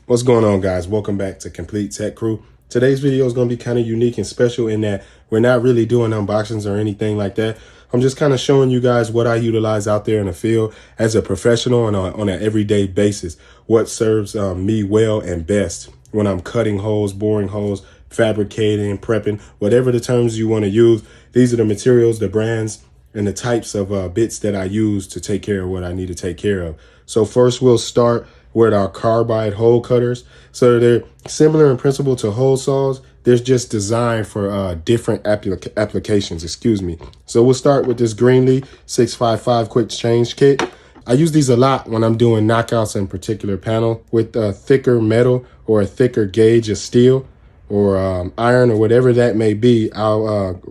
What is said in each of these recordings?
What's going on, guys? Welcome back to Complete Tech Crew. Today's video is going to be kind of unique and special in that we're not really doing unboxings or anything like that. I'm just kind of showing you guys what I utilize out there in the field as a professional on an everyday basis. What serves me well and best when I'm cutting holes, boring holes, fabricating, prepping, whatever the terms you want to use. These are the materials, the brands, and the types of bits that I use to take care of what I need to take care of. So first we'll start with our Carbide hole cutters. So they're similar in principle to hole saws. They're just designed for different applications, So we'll start with this Greenlee 655 quick change kit. I use these a lot when I'm doing knockouts in particular panel with a thicker metal or a thicker gauge of steel or iron or whatever that may be. I'll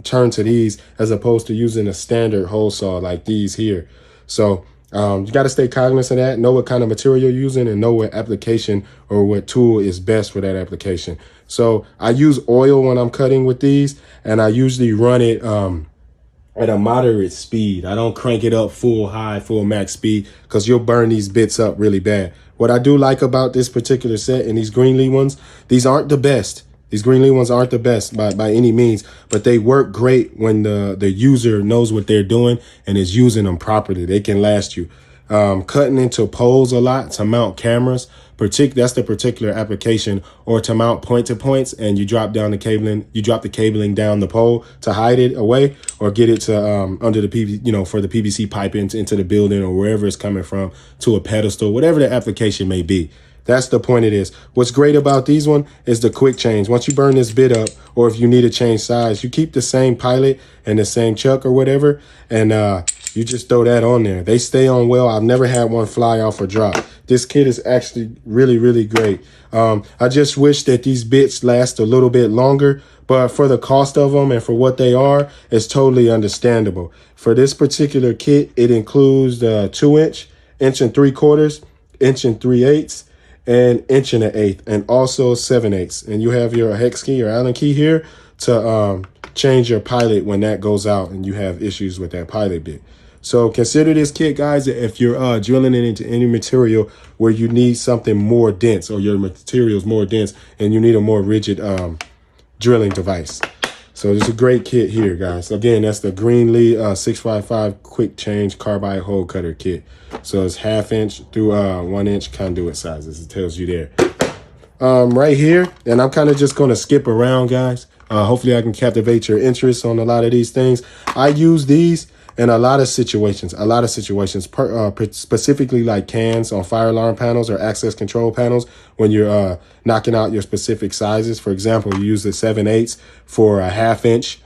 turn to these as opposed to using a standard hole saw like these here. So you got to stay cognizant of that, know what kind of material you're using and know what application or what tool is best for that application. So I use oil when I'm cutting with these, and I usually run it at a moderate speed. I don't crank it up full max speed because you'll burn these bits up really bad. What I do like about this particular set and these Greenlee ones, these aren't the best. These Greenlee ones aren't the best by any means, but they work great when the user knows what they're doing and is using them properly. They can last you. Cutting into poles a lot to mount cameras, that's the particular application, or to mount point-to-points, and you drop down the cabling, you drop the cabling down the pole to hide it away or get it to under the PVC, for the PVC pipe into the building or wherever it's coming from, to a pedestal, whatever the application may be. That's the point it is. What's great about these one is the quick change. Once you burn this bit up, or if you need to change size, you keep the same pilot and the same chuck or whatever, and you just throw that on there. They stay on well. I've never had one fly off or drop. This kit is actually really, really great. I just wish that these bits last a little bit longer, but for the cost of them and for what they are, it's totally understandable. For this particular kit, it includes the 2-inch, 1 3/4, 1 3/8, and 1 1/8, and also 7/8. And you have your hex key or Allen key here to change your pilot when that goes out and you have issues with that pilot bit. So consider this kit, guys, if you're drilling it into any material where you need something more dense or your material is more dense and you need a more rigid drilling device. So it's a great kit here, guys. Again, that's the Greenlee 655 quick change carbide hole cutter kit. So it's 1/2 inch through 1 inch conduit sizes. It tells you there. Right here, and I'm kind of just going to skip around, guys. Hopefully I can captivate your interest on a lot of these things. I use these in a lot of situations, specifically like cans on fire alarm panels or access control panels when you're knocking out your specific sizes. For example, you use the 7/8 for a 1/2 inch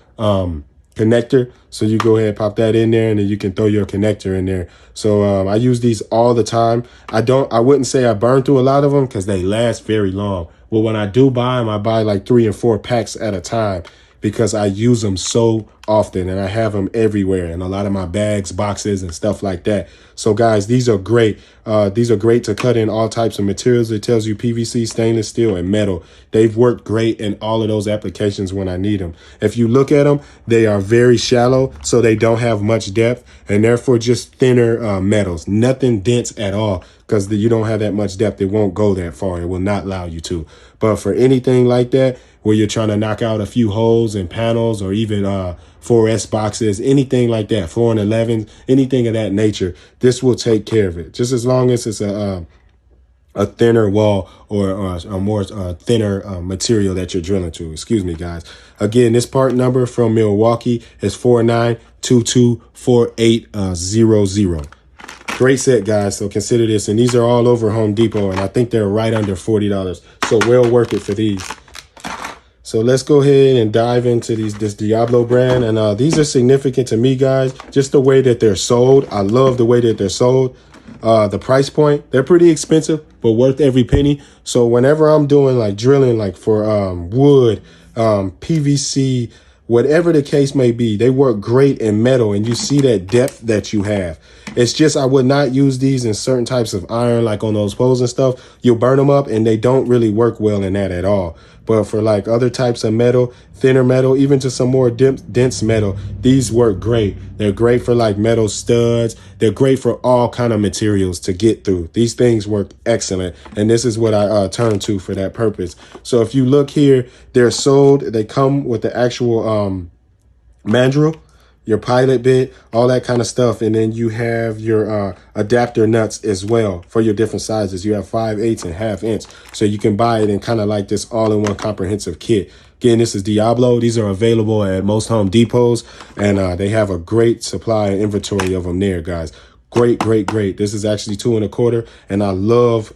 connector. So you go ahead, pop that in there, and then you can throw your connector in there. So I use these all the time. I wouldn't say I burn through a lot of them because they last very long. Well, when I do buy them, I buy like 3 and 4 packs at a time because I use them so often and I have them everywhere in a lot of my bags, boxes, and stuff like that. So guys, these are great. These are great to cut in all types of materials. It tells you PVC, stainless steel, and metal. They've worked great in all of those applications when I need them. If you look at them, they are very shallow, so they don't have much depth, and therefore just thinner metals. Nothing dense at all, because you don't have that much depth. It won't go that far. It will not allow you to. But for anything like that, where you're trying to knock out a few holes in panels or even 4S boxes, anything like that, 4 and 11, anything of that nature, this will take care of it. Just as long as it's a thinner wall or a more thinner material that you're drilling to. Excuse me, guys. Again, this part number from Milwaukee is 49224800. Great set, guys. So consider this. And these are all over Home Depot, and I think they're right under $40. So well worth it for these. So let's go ahead and dive into this Diablo brand. And these are significant to me, guys. Just the way that they're sold. I love the way that they're sold. The price point, they're pretty expensive, but worth every penny. So whenever I'm doing like drilling, like for wood, PVC, whatever the case may be, they work great in metal, and you see that depth that you have. It's just I would not use these in certain types of iron, like on those poles and stuff. You'll burn them up, and they don't really work well in that at all. But for like other types of metal, thinner metal, even to some more dense metal, these work great. They're great for like metal studs. They're great for all kind of materials to get through. These things work excellent. And this is what I turn to for that purpose. So if you look here, they're sold. They come with the actual mandrel, your pilot bit, all that kind of stuff. And then you have your adapter nuts as well for your different sizes. You have 5/8 and 1/2 inch. So you can buy it in kind of like this all-in-one comprehensive kit. Again, this is Diablo. These are available at most Home Depots, and they have a great supply and inventory of them there, guys. Great, great, great. This is actually 2 1/4, and I love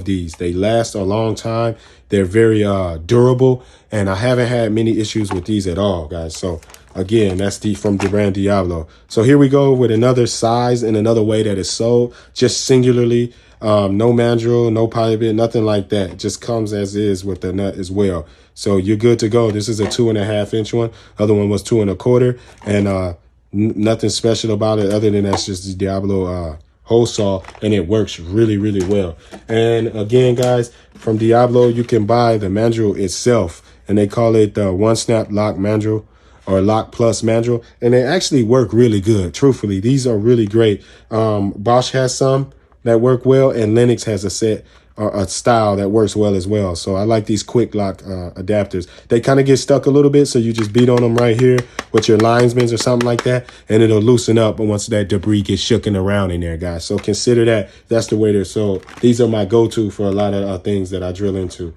these. They last a long time. They're very durable, and I haven't had many issues with these at all, guys. So again, that's from the brand Diablo. So here we go with another size and another way that is sold, just singularly. No mandrel, no pilot bit, nothing like that. It just comes as is with the nut as well. So you're good to go. This is a 2 1/2 inch one. Other one was 2 1/4, and nothing special about it other than that's just the Diablo hole saw, and it works really, really well. And again, guys, from Diablo, you can buy the mandrel itself, and they call it the One Snap Lock Mandrel or Lock Plus Mandrel, and they actually work really good. Truthfully, these are really great. Bosch has some that work well, and Lenox has a set or a style that works well as well. So I like these quick lock adapters. They kind of get stuck a little bit, so you just beat on them right here with your linesmans or something like that, and it'll loosen up once that debris gets shooken around in there, guys. So consider that. That's the way they're sold. These are my go-to for a lot of things that I drill into.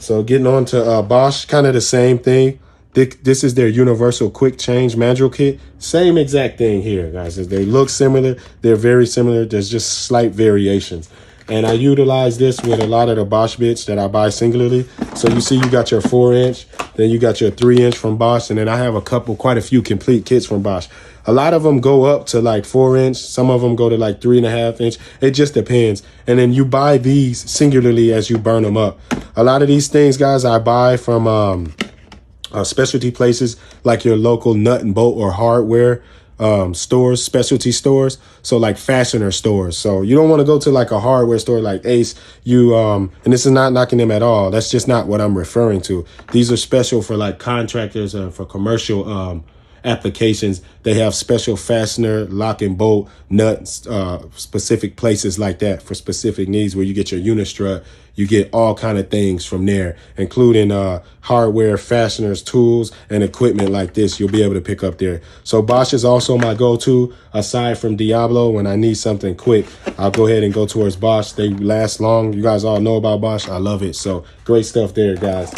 So getting on to Bosch, kind of the same thing. This is their universal quick change mandrel kit. Same exact thing here, guys. They look similar. They're very similar. There's just slight variations. And I utilize this with a lot of the Bosch bits that I buy singularly. So you see you got your 4-inch, then you got your 3-inch from Bosch, and then I have quite a few complete kits from Bosch. A lot of them go up to like 4-inch. Some of them go to like 3.5 inch. It just depends. And then you buy these singularly as you burn them up. A lot of these things, guys, I buy from specialty places like your local nut and bolt or hardware stores, specialty stores. So like fastener stores. So you don't want to go to like a hardware store like Ace. And this is not knocking them at all. That's just not what I'm referring to. These are special for like contractors and for commercial applications. They have special fastener, lock and bolt, nuts, specific places like that for specific needs where you get your unistrut. You get all kind of things from there, including hardware, fasteners, tools, and equipment like this. You'll be able to pick up there. So Bosch is also my go-to aside from Diablo. When I need something quick, I'll go ahead and go towards Bosch. They last long. You guys all know about Bosch. I love it. So great stuff there, guys.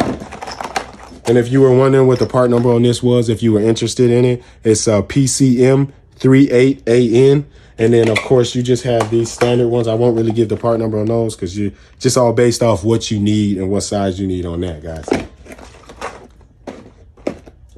And if you were wondering what the part number on this was, if you were interested in it, it's PCM38AN. And then, of course, you just have these standard ones. I won't really give the part number on those because you're just all based off what you need and what size you need on that, guys.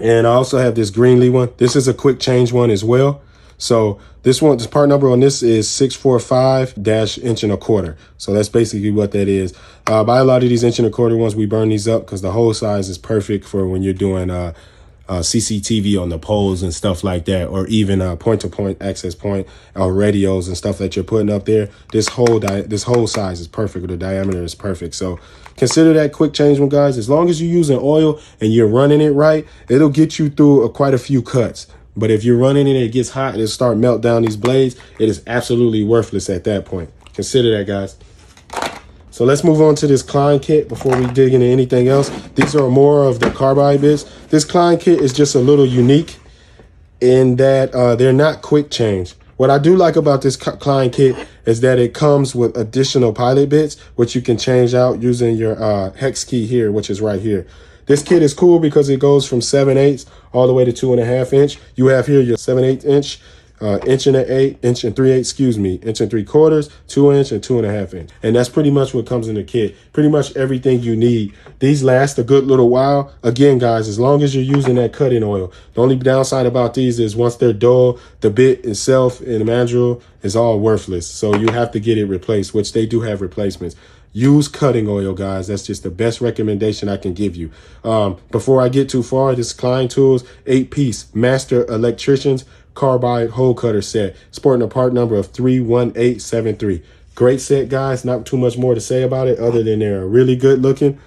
And I also have this Greenlee one. This is a quick change one as well. So this part number on this is 645-1 1/4. So that's basically what that is. Buy a lot of these 1 1/4 ones. We burn these up because the hole size is perfect for when you're doing CCTV on the poles and stuff like that, or even point-to-point access point or radios and stuff that you're putting up there. This whole size is perfect, or the diameter is perfect. So consider that quick change one, guys. As long as you're using oil and you're running it right, it'll get you through quite a few cuts. But if you're running it and it gets hot and it start melt down these blades, it is absolutely worthless at that point. Consider that, guys. So let's move on to this Klein kit before we dig into anything else. These are more of the Carbide bits. This Klein kit is just a little unique in that they're not quick change. What I do like about this Klein kit is that it comes with additional pilot bits, which you can change out using your hex key here, which is right here. This kit is cool because it goes from 7/8 all the way to 2 1/2 inch. You have here your 7/8 inch, 1 inch and 3/8, 1 3/4, 2 inch and 2 1/2 inch. And that's pretty much what comes in the kit. Pretty much everything you need. These last a good little while. Again, guys, as long as you're using that cutting oil. The only downside about these is once they're dull, the bit itself in the mandrel is all worthless. So you have to get it replaced, which they do have replacements. Use cutting oil, guys. That's just the best recommendation I can give you. Before I get too far, this Klein Tools 8-piece Master Electricians Carbide hole cutter set, sporting a part number of 31873. Great set, guys. Not too much more to say about it other than they're really good looking.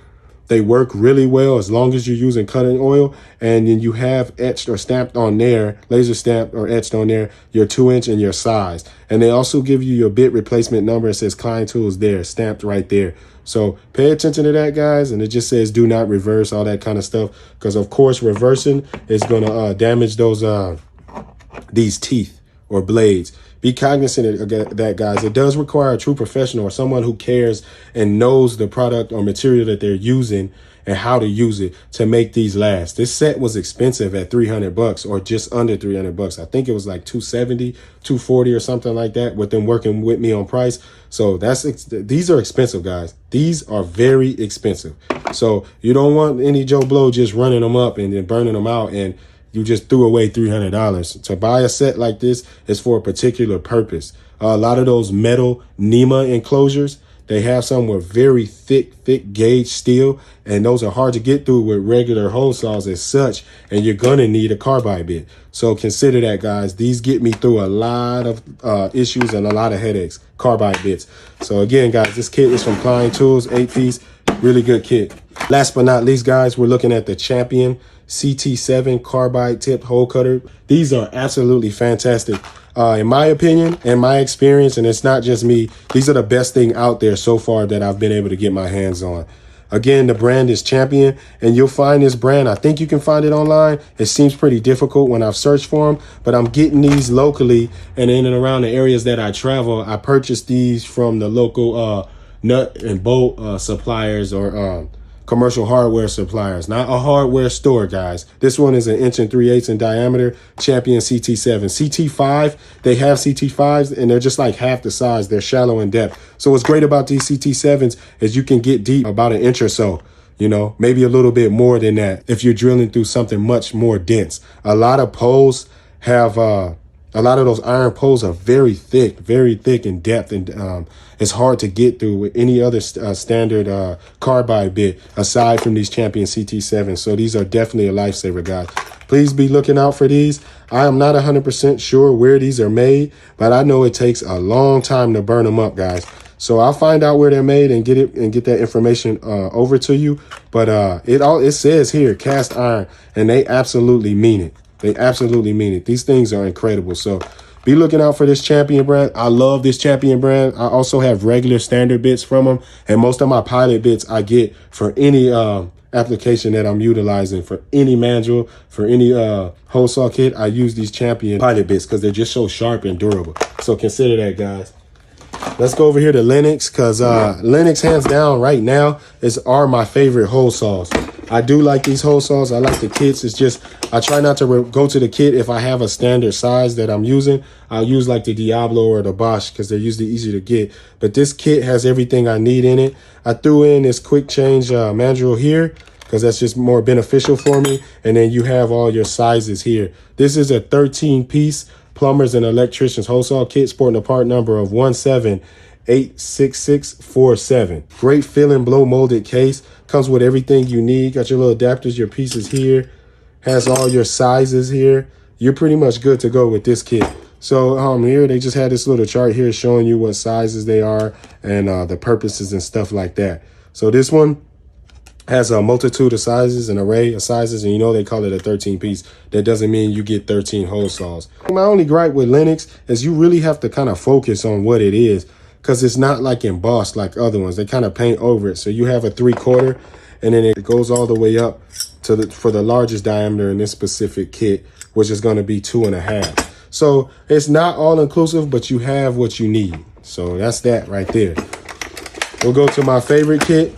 They work really well as long as you're using cutting oil, and then you have etched or stamped on there, laser stamped or etched on there, your 2-inch and your size. And they also give you your bit replacement number. It says Klein Tools there, stamped right there. So pay attention to that, guys. And it just says do not reverse, all that kind of stuff, because of course reversing is going to damage those these teeth or blades. Be cognizant of that, guys. It does require a true professional or someone who cares and knows the product or material that they're using and how to use it to make these last. This set was expensive at $300 or just under $300. I think it was like $270, $240 or something like that with them working with me on price. So these are expensive, guys. These are very expensive. So you don't want any Joe Blow just running them up and then burning them out and you just threw away $300. To buy a set like this is for a particular purpose. A lot of those metal NEMA enclosures, they have some with very thick gauge steel, and those are hard to get through with regular hole saws as such, and you're gonna need a carbide bit. So consider that, guys. These get me through a lot of issues and a lot of headaches, carbide bits. So again, guys, this kit is from Klein Tools, 8-piece, really good kit. Last but not least, guys, we're looking at the Champion CT7 carbide tip hole cutter. These are absolutely fantastic. In my opinion and my experience, and it's not just me, these are the best thing out there so far that I've been able to get my hands on. Again, the brand is Champion, and you'll find this brand. I think you can find it online. It seems pretty difficult when I've searched for them, but I'm getting these locally and in and around the areas that I travel. I purchased these from the local nut and bolt suppliers or commercial hardware suppliers, not a hardware store, guys. This one is 1 3/8 in diameter, Champion CT7. CT5, they have CT5s and they're just like half the size. They're shallow in depth. So what's great about these CT7s is you can get deep about 1 inch or so, you know, maybe a little bit more than that if you're drilling through something much more dense. A lot of poles have a lot of those iron poles are very thick in depth, and it's hard to get through with any other standard carbide bit aside from these Champion CT7. So these are definitely a lifesaver, guys. Please be looking out for these. I am not 100% sure where these are made, but I know it takes a long time to burn them up, guys. So I'll find out where they're made and get that information over to you. But it says here cast iron, and they absolutely mean it. They absolutely mean it. These things are incredible. So be looking out for this Champion brand. I love this Champion brand. I also have regular standard bits from them. And most of my pilot bits I get for any application that I'm utilizing, for any manual, for any hole saw kit. I use these Champion pilot bits because they're just so sharp and durable. So consider that, guys. Let's go over here to Lenox, because Lenox, hands down, right now, are my favorite hole saws. I do like these hole saws. I like the kits. It's just, I try not to go to the kit if I have a standard size that I'm using. I'll use like the Diablo or the Bosch because they're usually easy to get. But this kit has everything I need in it. I threw in this quick change manual here because that's just more beneficial for me. And then you have all your sizes here. This is a 13-piece plumbers and electricians hole saw kit sporting a part number of 1786647. Great feeling blow molded case. Comes with everything you need. Got your little adapters, your pieces here. Has all your sizes here. You're pretty much good to go with this kit. So here they just had this little chart here showing you what sizes they are and the purposes and stuff like that. So this one has a multitude of sizes, an array of sizes, and you know they call it a 13-piece. That doesn't mean you get 13 hole saws. My only gripe with Lenox is you really have to kind of focus on what it is, because it's not like embossed like other ones. They kind of paint over it. So you have a 3/4, and then it goes all the way up to for the largest diameter in this specific kit, which is going to be 2.5. So it's not all inclusive, but you have what you need. So that's that right there. We'll go to my favorite kit,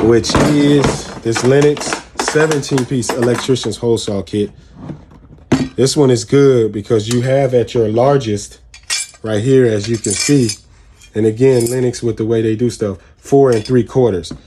which is this Lenox 17-piece electrician's hole saw kit. This one is good because you have at your largest right here, as you can see, and again, Lenox with the way they do stuff, 4 3/4. You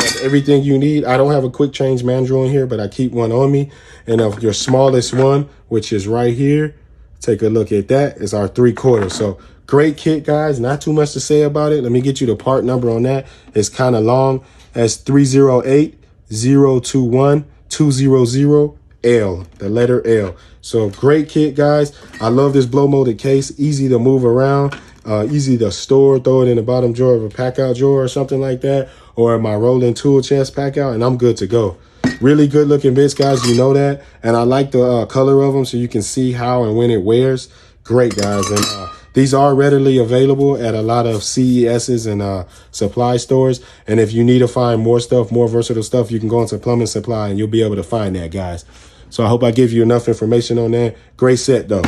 have everything you need. I don't have a quick change manual in here, but I keep one on me. And of your smallest one, which is right here, take a look at that, is our 3/4. So great kit, guys. Not too much to say about it. Let me get you the part number on that. It's kind of long. That's 308021200L, the letter L. So great kit, guys. I love this blow molded case, easy to move around. easy to store, throw it in the bottom drawer of a pack out drawer or something like that, or my rolling tool chest pack out, and I'm good to go. Really good looking bits, guys, you know that. And I like the color of them so you can see how and when it wears. Great, guys. And these are readily available at a lot of CESs and supply stores. And if you need to find more stuff, more versatile stuff, you can go into Plumbing Supply and you'll be able to find that, guys. So I hope I give you enough information on that. Great set, though.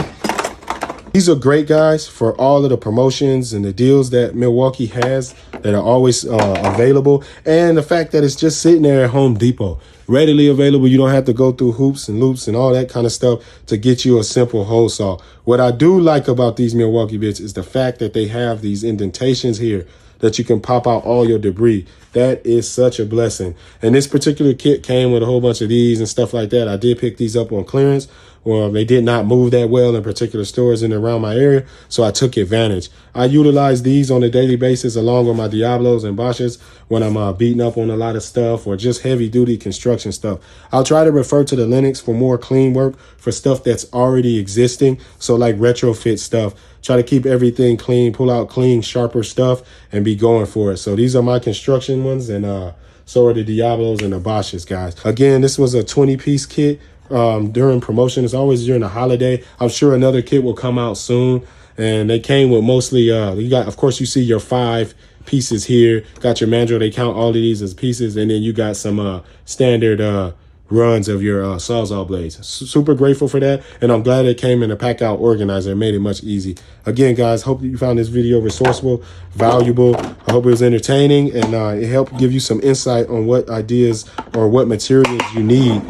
These are great, guys, for all of the promotions and the deals that Milwaukee has that are always available. And the fact that it's just sitting there at Home Depot, readily available. You don't have to go through hoops and loops and all that kind of stuff to get you a simple hole saw. What I do like about these Milwaukee bits is the fact that they have these indentations here that you can pop out all your debris. That is such a blessing. And this particular kit came with a whole bunch of these and stuff like that. I did pick these up on clearance. Well, they did not move that well in particular stores in and around my area, so I took advantage. I utilize these on a daily basis along with my Diablos and Bosches when I'm beating up on a lot of stuff or just heavy duty construction stuff. I'll try to refer to the Lenox for more clean work for stuff that's already existing. So like retrofit stuff, try to keep everything clean, pull out clean, sharper stuff and be going for it. So these are my construction ones, and so are the Diablos and the Bosches, guys. Again, this was a 20-piece kit. During promotion. It's always during the holiday. I'm sure another kit will come out soon, and they came with mostly you got, of course, you see your 5 pieces here, got your mandrel. They count all of these as pieces, and then you got some standard runs of your Sawzall blades. Super grateful for that, and I'm glad it came in a pack out organizer. It made it much easy. Again, guys, hope you found this video resourceful, valuable. I hope it was entertaining, and it helped give you some insight on what ideas or what materials you need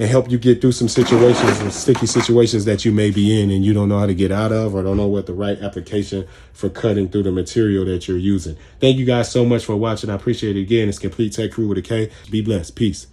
and help you get through some situations and sticky situations that you may be in and you don't know how to get out of or don't know what the right application for cutting through the material that you're using. Thank you guys so much for watching. I appreciate it. Again, it's Complete Tech Crew with a K. Be blessed. Peace.